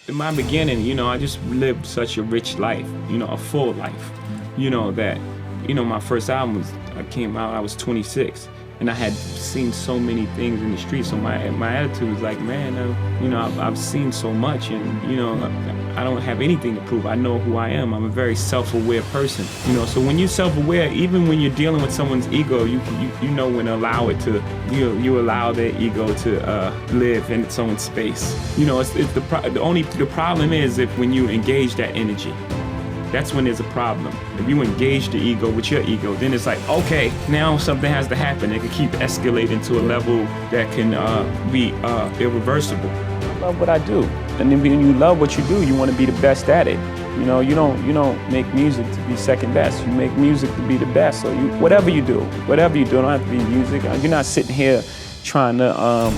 In my beginning, I just lived such a rich life, a full life, that, my first album came out, I was 26. And I had seen so many things in the street, so my attitude was like, man, I've seen so much, and I don't have anything to prove. I know who I am. I'm a very self-aware person, So when you're self-aware, even when you're dealing with someone's ego, you know when to allow it to, you allow their ego to live in its own space. The problem is if when you engage that energy. That's when there's a problem. If you engage the ego with your ego, then it's like, okay, now something has to happen. It can keep escalating to a level that can be irreversible. I love what I do. And then when you love what you do, you want to be the best at it. You don't make music to be second best. You make music to be the best. So whatever you do, don't have to be music. You're not sitting here trying to,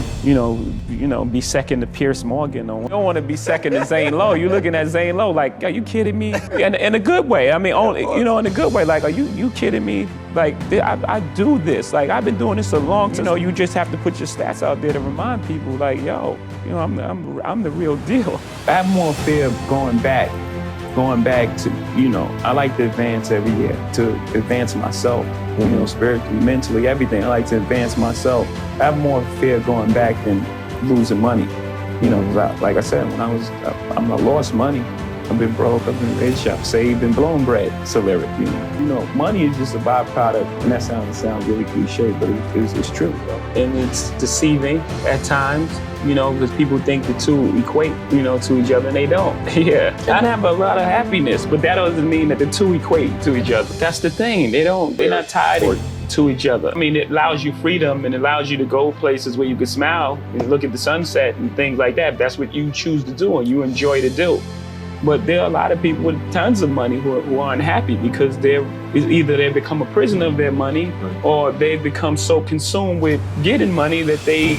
be second to Pierce Morgan. You don't want to be second to Zane Lowe. You're looking at Zane Lowe like, are you kidding me? In a good way. I mean, in a good way. Like, are you kidding me? Like, I do this. Like, I've been doing this a long time. You just have to put your stats out there to remind people, like, yo, I'm the real deal. I have more fear of going back to, I like to advance every year, to advance myself, spiritually, mentally, everything. I like to advance myself. I have more fear going back than losing money. Like I said, I lost money. I've been broke, I've been rich, I've saved and blown bread. It's a lyric, money is just a byproduct, and that sounds really cliche, but it's true. And it's deceiving at times, because people think the two equate, to each other, and they don't. Yeah, I have a lot of happiness, but that doesn't mean that the two equate to each other. That's the thing. They're not tied to each other. I mean, it allows you freedom and it allows you to go places where you can smile and look at the sunset and things like that. That's what you choose to do and you enjoy to do. But there are a lot of people with tons of money who are unhappy because either they become a prisoner of their money or they've become so consumed with getting money that they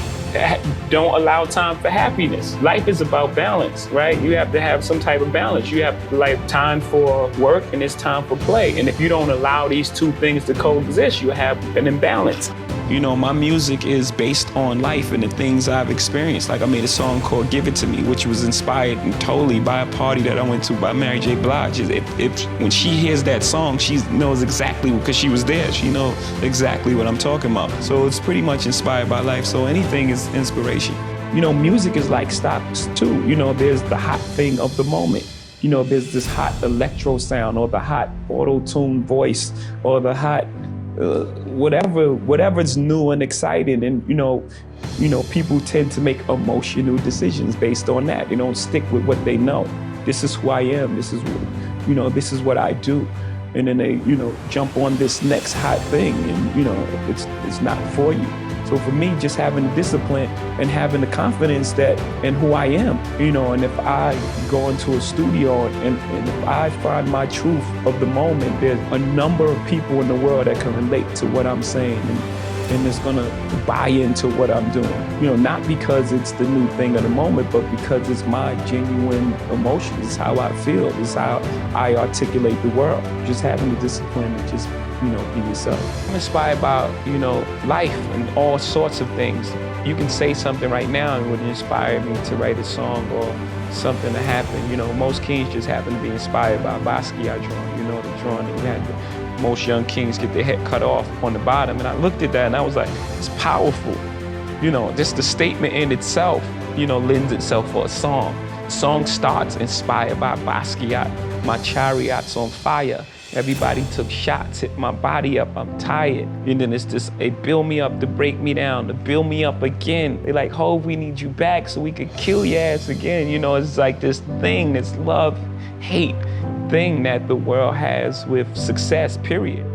don't allow time for happiness. Life is about balance, right? You have to have some type of balance. You have time for work and it's time for play. And if you don't allow these two things to coexist, you have an imbalance. My music is based on life and the things I've experienced. Like I made a song called Give It To Me, which was inspired totally by a party that I went to by Mary J. Blige. When she hears that song, she knows exactly, because she was there, she knows exactly what I'm talking about. So it's pretty much inspired by life. So anything is inspiration. Music is like stocks too. There's the hot thing of the moment. There's this hot electro sound or the hot auto-tune voice or the hot whatever's new and exciting, and people tend to make emotional decisions based on that. They don't stick with what they know. This is who I am. This is this is what I do, and then they jump on this next hot thing, and it's not for you. So for me, just having the discipline and having the confidence in who I am, and if I go into a studio and if I find my truth of the moment, there's a number of people in the world that can relate to what I'm saying and it's gonna buy into what I'm doing. Not because it's the new thing of the moment, but because it's my genuine emotion. It's how I feel. It's how I articulate the world. Just having the discipline to just be yourself. I'm inspired by, life and all sorts of things. You can say something right now and it would inspire me to write a song or something to happen. Most kings just happen to be inspired by Basquiat drawing, the drawing that you had most young kings get their head cut off on the bottom. And I looked at that and I was like, it's powerful. Just the statement in itself, lends itself for a song. Song starts inspired by Basquiat. My chariot's on fire. Everybody took shots, hit my body up, I'm tired. And then it's this, they build me up to break me down, to build me up again. They like, Hov, we need you back so we could kill your ass again. It's like this thing, this love, hate thing that the world has with success, period.